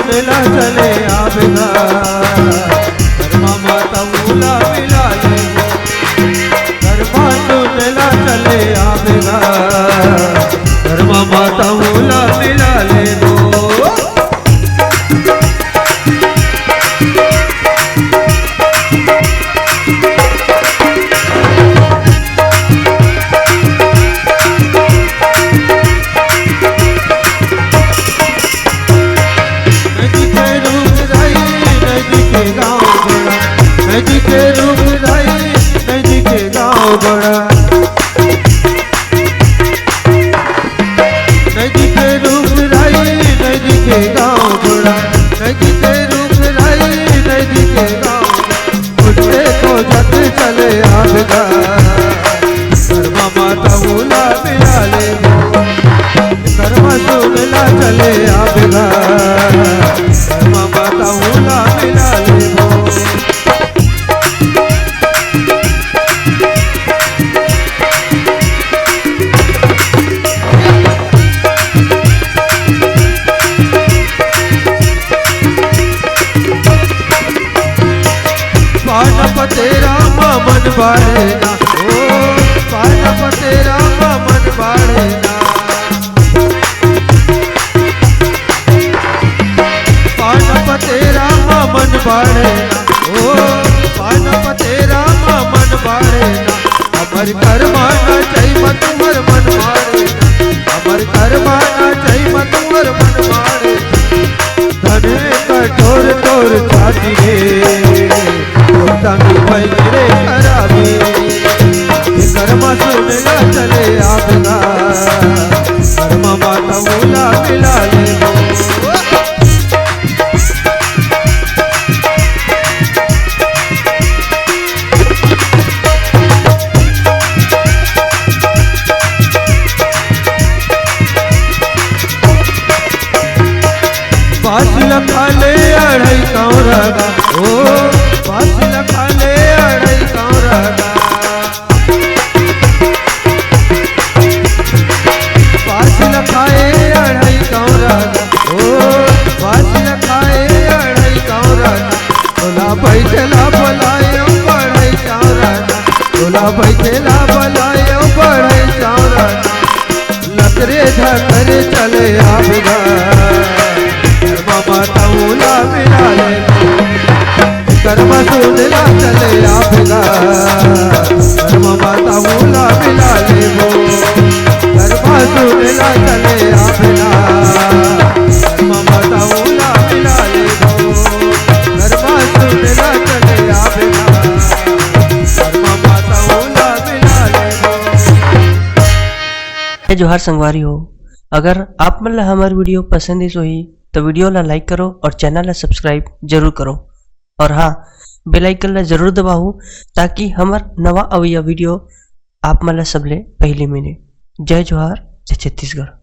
सुनला चले आवेगा धर्मा माता मूला मिला ले धर्मा सुनला चले आवेगा धर्मा माता मूला मिला ले दो नदी के रूप राई नदी के गाँव बड़ा नदी के रूप राई नदी के गाँव बड़ा नदी के रूप राई नदी के गाँव उठे को जग चले आवेगा धर्मा माता मूला मिला ले धर्मा सुनला चले आवेगा धर्मा माता मूला मिला ले तेरा मन बाढ़े ना ओ पानप तेरा मन बाढ़े ना पानप तेरा मन बाढ़े ना ओ पानप तेरा मन बाढ़े ना अमर करमाना चाहिए तुमर मन मारे अमर करमाना चाहिए तुमर मन मारे धने कठोर तोर छाती रे तानी रे खराबी कर्मा सुनला चले आवेगा कर्मा माता मूला मिला ले पाँच लखा ले अढ़ाई कौरगा ओ पाँच लखा ले अढ़ाई कौरगा पाँच लखाए अढ़ाई कौरगा ओ पाँच लखाए अढ़ाई कौरगा तोला बैठला बोलायो बढ़ई कौरगा तोला बैठला बोलायो बढ़ई कौरगा लतरे धकरे चले आवेगा माता मूला मिला ले कर्मा सुनला चले आवेगा कर्मा माता मूला मिला ले वो कर्मा सुनला चले आवेगा कर्मा माता मूला मिला ले वो कर्मा सुनला चले आवेगा कर्मा माता मूला मिला ले वो। जोहार संगवारी हो, अगर आप मतलब हमारी वीडियो पसंद है ही तो वीडियो ला लाइक करो और चैनल ला सब्सक्राइब जरूर करो और हाँ बेल आइकन ला जरूर दबाओ ताकि हमार नवा अवैया वीडियो आप मतलब सबले पहले मिले। जय जोहार, जय छत्तीसगढ़।